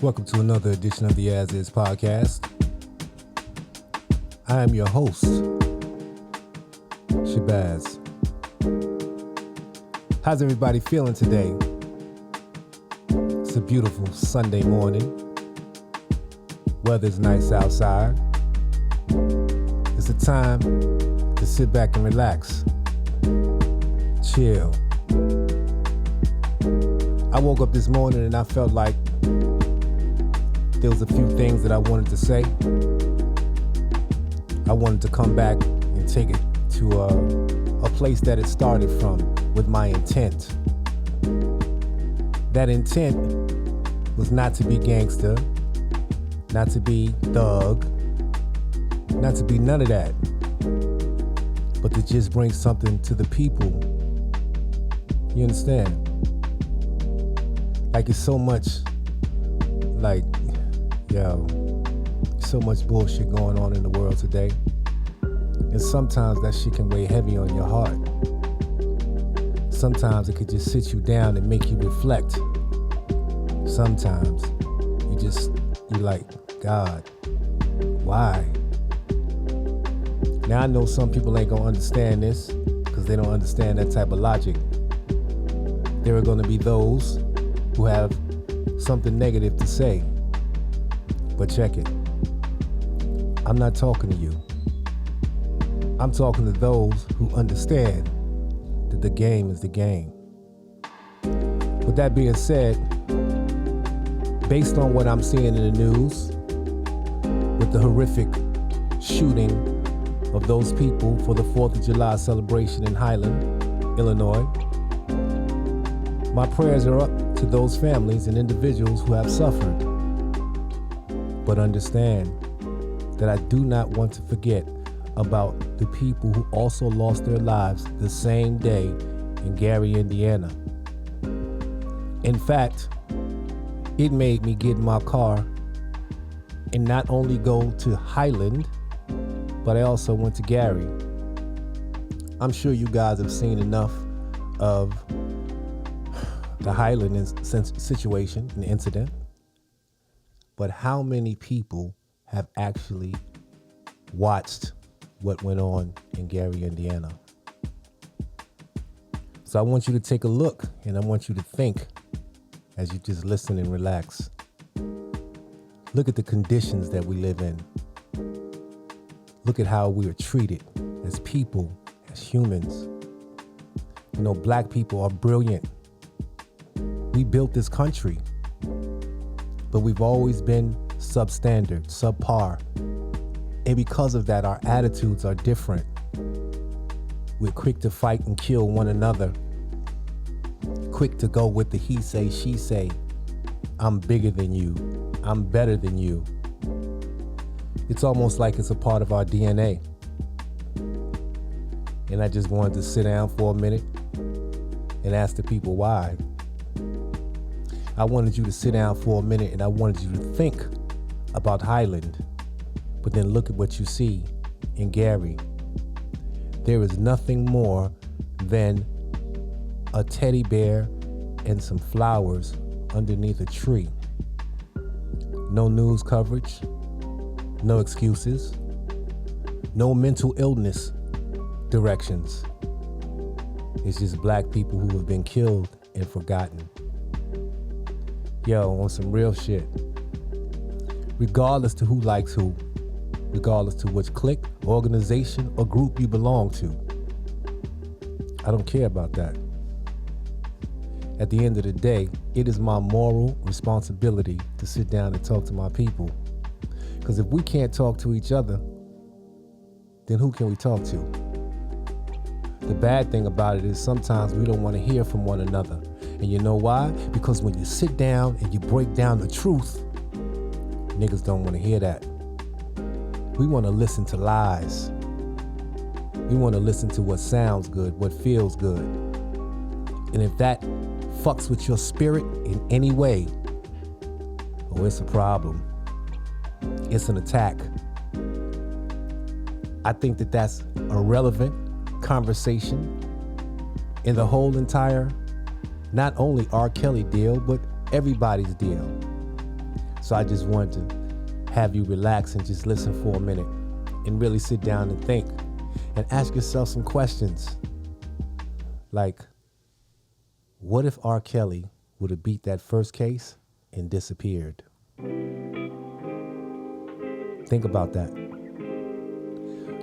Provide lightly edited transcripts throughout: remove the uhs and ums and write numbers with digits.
Welcome to another edition of the AsIs podcast. I am your host, Shabazz. How's everybody feeling today? It's a beautiful Sunday morning. Weather's nice outside. It's a time to sit back and relax. Chill. I woke up this morning and I felt like there was a few things that I wanted to say. I wanted to come back and take it to a place that it started from with my intent. That intent was not to be gangster, not to be thug, not to be none of that, but to just bring something to the people. You understand? Like, it's so much, so much bullshit going on in the world today. And sometimes that shit can weigh heavy on your heart. Sometimes it could just sit you down and make you reflect. Sometimes you're like, God, why? Now I know some people ain't gonna understand this because they don't understand that type of logic. There are gonna be those who have something negative to say. But check it. I'm not talking to you. I'm talking to those who understand that the game is the game. With that being said, based on what I'm seeing in the news, with the horrific shooting of those people for the 4th of July celebration in Highland, Illinois, my prayers are up to those families and individuals who have suffered. But understand that I do not want to forget about the people who also lost their lives the same day in Gary, Indiana. In fact, it made me get in my car and not only go to Highland, but I also went to Gary. I'm sure you guys have seen enough of the Highland situation and incident. But how many people have actually watched what went on in Gary, Indiana? So I want you to take a look and I want you to think as you just listen and relax. Look at the conditions that we live in. Look at how we are treated as people, as humans. You know, black people are brilliant. We built this country. But we've always been substandard, subpar. And because of that, our attitudes are different. We're quick to fight and kill one another. Quick to go with the he say, she say. I'm bigger than you. I'm better than you. It's almost like it's a part of our DNA. And I just wanted to sit down for a minute and ask the people why. I wanted you to sit down for a minute and I wanted you to think about Highland, but then look at what you see in Gary. There is nothing more than a teddy bear and some flowers underneath a tree. No news coverage, no excuses, no mental illness directions. It's just black people who have been killed and forgotten. Yo, on some real shit. Regardless to who likes who, regardless to which clique, organization, or group you belong to, I don't care about that. At the end of the day, it is my moral responsibility to sit down and talk to my people. Because if we can't talk to each other, then who can we talk to? The bad thing about it is sometimes we don't want to hear from one another. And you know why? Because when you sit down and you break down the truth, niggas don't want to hear that. We want to listen to lies. We want to listen to what sounds good, what feels good. And if that fucks with your spirit in any way, oh, it's a problem. It's an attack. I think that that's a relevant conversation in the whole entire, not only R.Kelly deal, but everybody's deal. So I just wanted to have you relax and just listen for a minute and really sit down and think and ask yourself some questions. Like, what if R. Kelly would have beat that first case and disappeared? Think about that.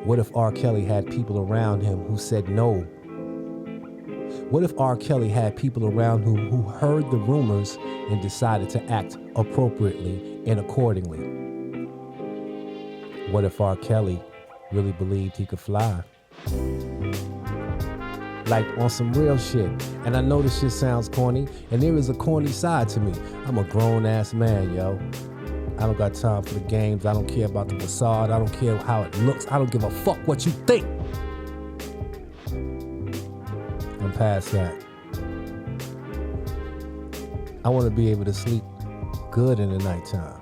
What if R. Kelly had people around him who said no? What if R. Kelly had people around him who heard the rumors and decided to act appropriately and accordingly? What if R. Kelly really believed he could fly? Like on some real shit. And I know this shit sounds corny, and there is a corny side to me. I'm a grown ass man, yo. I don't got time for the games. I don't care about the facade. I don't care how it looks. I don't give a fuck what you think. I'm past that. I want to be able to sleep good in the nighttime.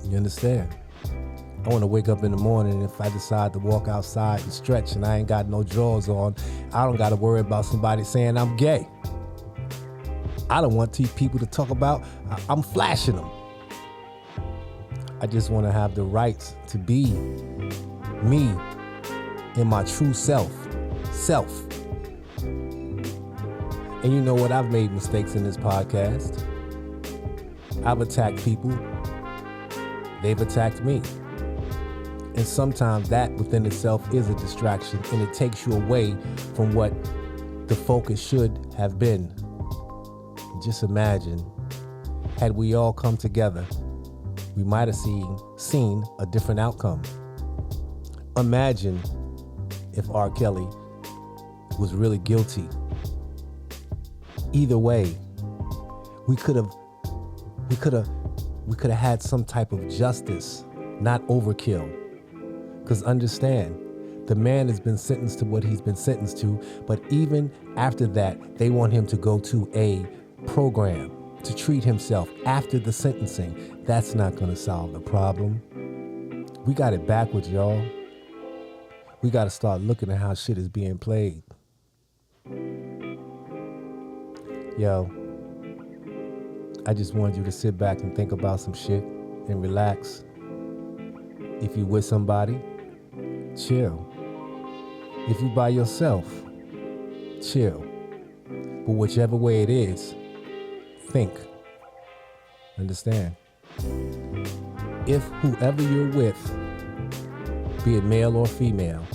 You understand? I want to wake up in the morning, and if I decide to walk outside and stretch and I ain't got no drawers on, I don't got to worry about somebody saying I'm gay. I don't want people to talk about I'm flashing them. I just want to have the rights to be me in my true self. And you know what? I've made mistakes in this podcast. I've attacked people. They've attacked me. And sometimes that within itself is a distraction, and it takes you away from what the focus should have been. Just imagine, had we all come together, we might have seen a different outcome. Imagine if R. Kelly was really guilty. Either way, we could have had some type of justice, not overkill. Because understand, the man has been sentenced to what he's been sentenced to, but even after that, they want him to go to a program to treat himself after the sentencing. That's not going to solve the problem. We got it backwards, y'all. We got to start looking at how shit is being played. Yo, I just wanted you to sit back and think about some shit and relax. If you with somebody, chill. If you by yourself, chill. But whichever way it is, think. Understand? If whoever you're with, be it male or female,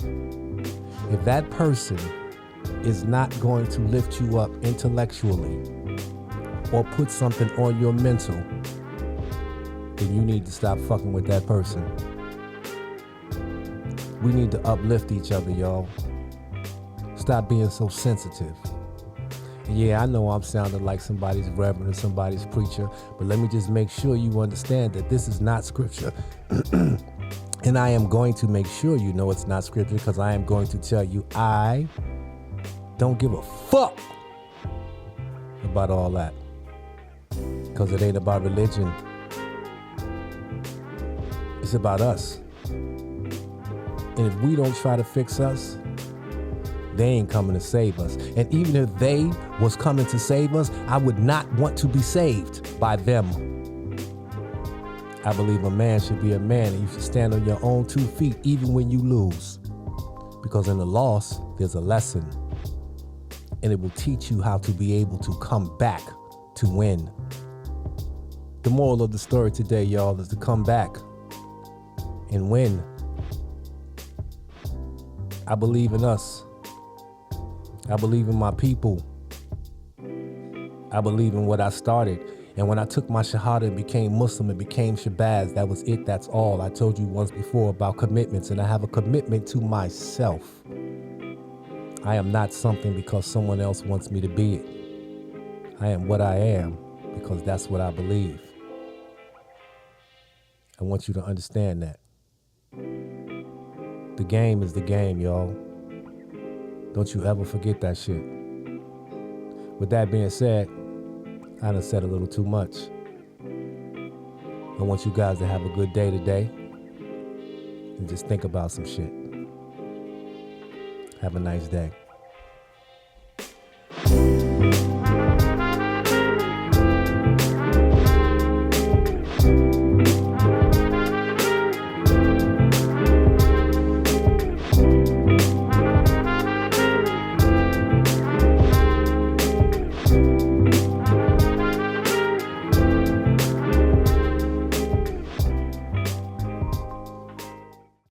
if that person is not going to lift you up intellectually or put something on your mental, then you need to stop fucking with that person. We need to uplift each other, y'all. Stop being so sensitive. Yeah, I know I'm sounding like somebody's reverend or somebody's preacher, but let me just make sure you understand that this is not scripture. And I am going to make sure you know it's not scripture, because I am going to tell you I don't give a fuck about all that. Because it ain't about religion. It's about us. And if we don't try to fix us, they ain't coming to save us. And even if they was coming to save us, I would not want to be saved by them. I believe a man should be a man, and you should stand on your own 2 feet even when you lose. Because in the loss, there's a lesson. And it will teach you how to be able to come back to win. The moral of the story today, y'all, is to come back and win. I believe in us. I believe in my people. I believe in what I started. And when I took my Shahada and became Muslim and became Shabazz, that was it. That's all. I told you once before about commitments, and I have a commitment to myself. I am not something because someone else wants me to be it. I am what I am because that's what I believe. I want you to understand that. The game is the game, y'all. Don't you ever forget that shit. With that being said, I done said a little too much. I want you guys to have a good day today and just think about some shit. Have a nice day.